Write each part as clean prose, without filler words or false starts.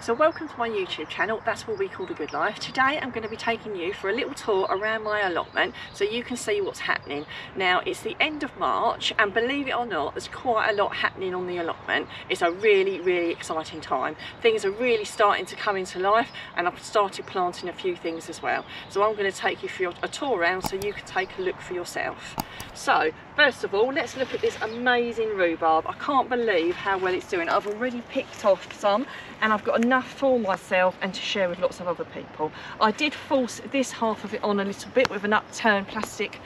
So welcome to my YouTube channel, that's what we call The Good Life. Today I'm going to be taking you for a little tour around my allotment so you can see what's happening. Now it's the end of March and believe it or not there's quite a lot happening on the allotment. It's a really exciting time. Things are really starting to come into life and I've started planting a few things as well. So I'm going to take you for a tour around so you can take a look for yourself. So first of all, let's look at this amazing rhubarb. I can't believe how well it's doing. I've already picked off some and I've got enough for myself and to share with lots of other people. I did force this half of it on a little bit with an upturned plastic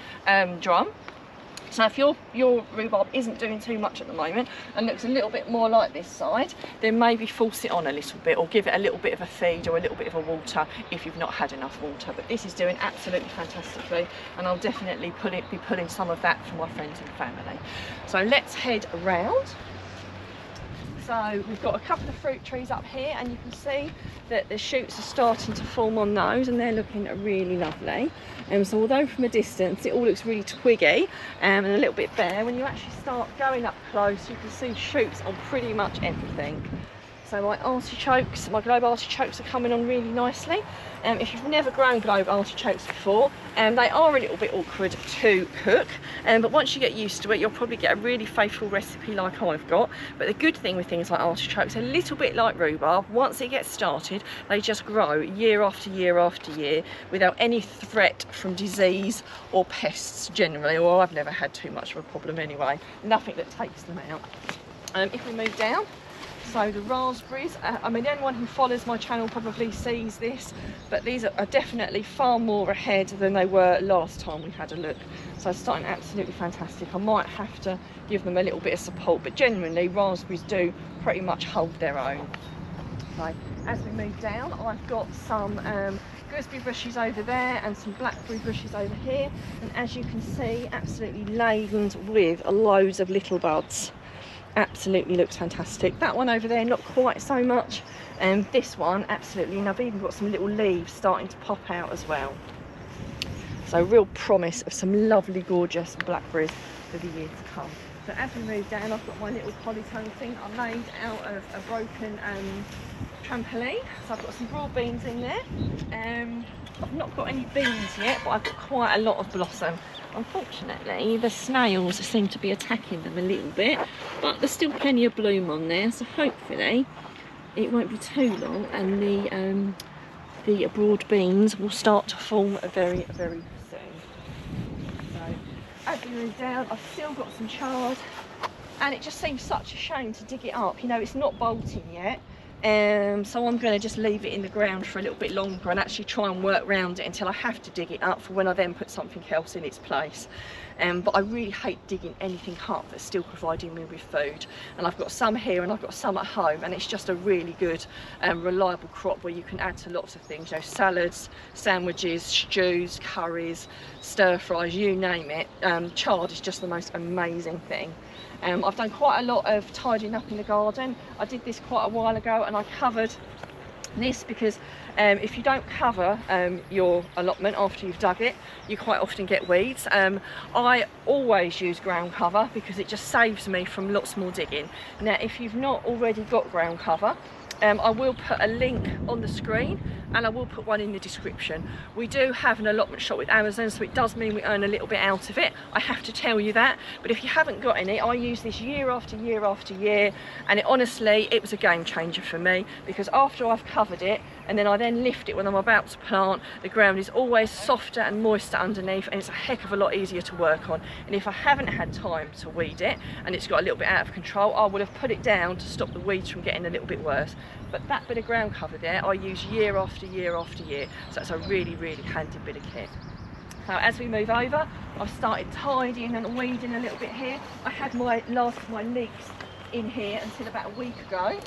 drum. So if your rhubarb isn't doing too much at the moment and looks a little bit more like this side, then maybe force it on a little bit or give it a little bit of a feed or a little bit of a water if you've not had enough water. But this is doing absolutely fantastically and I'll definitely be pulling some of that for my friends and family. So let's head around. So we've got a couple of fruit trees up here and you can see that the shoots are starting to form on those and they're looking really lovely. So although from a distance it all looks really twiggy and a little bit bare, when you actually start going up close you can see shoots on pretty much everything. So my artichokes, my globe artichokes are coming on really nicely. If you've never grown globe artichokes before, they are a little bit awkward to cook, but once you get used to it, you'll probably get a really faithful recipe like I've got. But the good thing with things like artichokes, a little bit like rhubarb, once it gets started, they just grow year after year after year without any threat from disease or pests generally, or I've never had too much of a problem anyway. Nothing that takes them out. If we move down, so the raspberries, I mean anyone who follows my channel probably sees this, but these are definitely far more ahead than they were last time we had a look. So it's starting absolutely fantastic. I might have to give them a little bit of support, but genuinely raspberries do pretty much hold their own. So as we move down, I've got some gooseberry bushes over there and some blackberry bushes over here, and as you can see, absolutely laden with loads of little buds. Absolutely looks fantastic. That one over there not quite so much, and this one absolutely, and I've even got some little leaves starting to pop out as well. So real promise of some lovely gorgeous blackberries for the year to come. So as we move down, I've got my little polytone thing I made out of a broken trampoline. So I've got some broad beans in there. I've not got any beans yet, but I've got quite a lot of blossom. Unfortunately, the snails seem to be attacking them a little bit, but there's still plenty of bloom on there, so hopefully it won't be too long and the broad beans will start to form very soon. So as we move down, I've still got some chard, and it just seems such a shame to dig it up. You know, it's not bolting yet. So I'm going to just leave it in the ground for a little bit longer and actually try and work around it until I have to dig it up for when I then put something else in its place. But I really hate digging anything up that's still providing me with food. And I've got some here and I've got some at home, and it's just a really good reliable crop where you can add to lots of things, you know, salads, sandwiches, stews, curries, stir fries, you name it. Chard is just the most amazing thing. I've done quite a lot of tidying up in the garden. I did this quite a while ago and I covered this because if you don't cover your allotment after you've dug it, you quite often get weeds. I always use ground cover because it just saves me from lots more digging. Now if you've not already got ground cover, I will put a link on the screen and I will put one in the description. We do have an allotment shop with Amazon, so it does mean we earn a little bit out of it. I have to tell you that, but if you haven't got any, I use this year after year after year, and honestly it was a game changer for me, because after I've covered it and then I lift it when I'm about to plant, the ground is always softer and moister underneath, and it's a heck of a lot easier to work on. And if I haven't had time to weed it and it's got a little bit out of control, I would have put it down to stop the weeds from getting a little bit worse. But that bit of ground cover there I use year after year after year, so it's a really handy bit of kit. Now as we move over, I've started tidying and weeding a little bit here. I had my last of my leeks in here until about a week ago.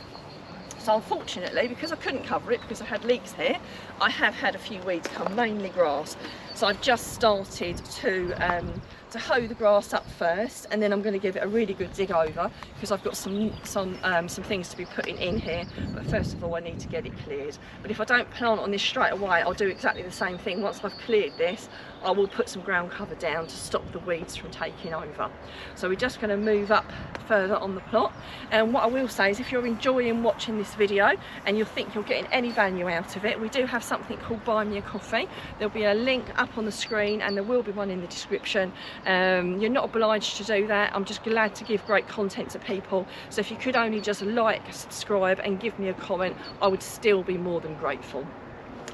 So unfortunately, because I couldn't cover it because I had leeks here, I have had a few weeds come, mainly grass. So I've just started to hoe the grass up first, and then I'm going to give it a really good dig over because I've got some things to be putting in here. But first of all, I need to get it cleared. But if I don't plant on this straight away, I'll do exactly the same thing. Once I've cleared this, I will put some ground cover down to stop the weeds from taking over. So we're just going to move up further on the plot, and what I will say is if you're enjoying watching this video and you think you're getting any value out of it, we do have something called Buy Me a Coffee. There'll be a link up on the screen and there will be one in the description. You're not obliged to do that. I'm just glad to give great content to people, so if you could only just like, subscribe and give me a comment, I would still be more than grateful.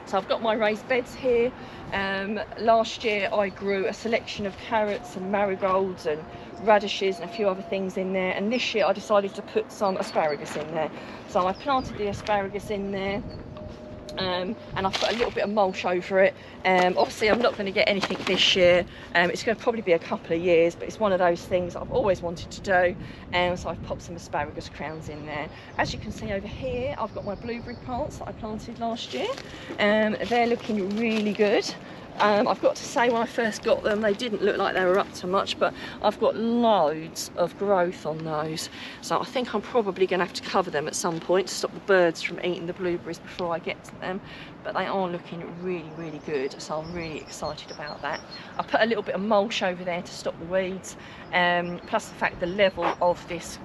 So I've got my raised beds here. Last year I grew a selection of carrots and marigolds and radishes and a few other things in there, and this year I decided to put some asparagus in there. So I planted the asparagus in there, and I've put a little bit of mulch over it. Obviously I'm not going to get anything this year. It's going to probably be a couple of years, but it's one of those things I've always wanted to do, and so I've popped some asparagus crowns in there. As you can see over here, I've got my blueberry plants that I planted last year, and they're looking really good. I've got to say, when I first got them, they didn't look like they were up to much, but I've got loads of growth on those. So I think I'm probably going to have to cover them at some point to stop the birds from eating the blueberries before I get to them. But they are looking really, really good, so I'm really excited about that. I put a little bit of mulch over there to stop the weeds, plus the fact the level of this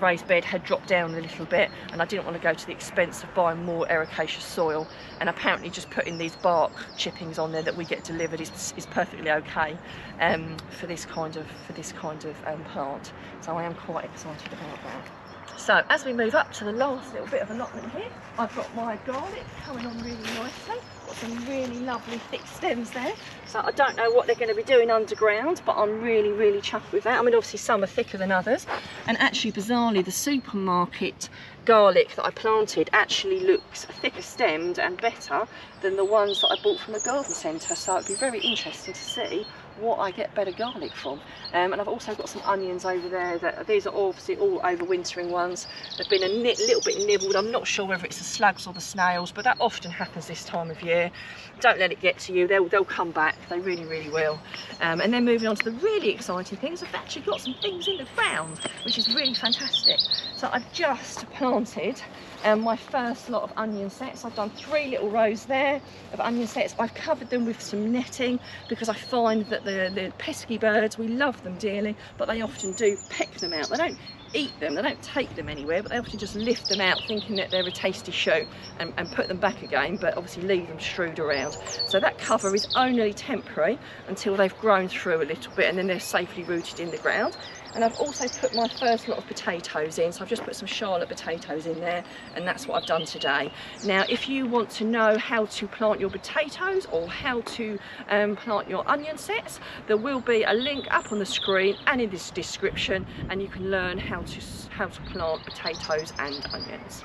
raised bed had dropped down a little bit, and I didn't want to go to the expense of buying more ericaceous soil, and apparently just putting these bark chippings on there that we get delivered is perfectly okay for this kind of plant. So I am quite excited about that. So as we move up to the last little bit of allotment here, I've got my garlic coming on really nicely. Got some really lovely thick stems there. So I don't know what they're going to be doing underground, but I'm really, really chuffed with that. I mean, obviously some are thicker than others. And actually, bizarrely, the supermarket garlic that I planted actually looks thicker stemmed and better than the ones that I bought from the garden centre. So it'd be very interesting to see what I get better garlic from. And I've also got some onions over there. These are obviously all overwintering ones. They've been a little bit nibbled. I'm not sure whether it's the slugs or the snails, but that often happens this time of year. Don't let it get to you. They'll come back. They really, really will. And then moving on to the really exciting things, I've actually got some things in the ground, which is really fantastic. So I've just planted my first lot of onion sets. I've done 3 little rows there of onion sets. I've covered them with some netting because I find that the pesky birds, we love them dearly, but they often do peck them out. They don't eat them, they don't take them anywhere, but they often just lift them out thinking that they're a tasty shoe and put them back again, but obviously leave them strewed around. So that cover is only temporary until they've grown through a little bit, and then they're safely rooted in the ground. And I've also put my first lot of potatoes in, so I've just put some Charlotte potatoes in there, and that's what I've done today. Now, if you want to know how to plant your potatoes or how to plant your onion sets, there will be a link up on the screen and in this description, and you can learn how to plant potatoes and onions.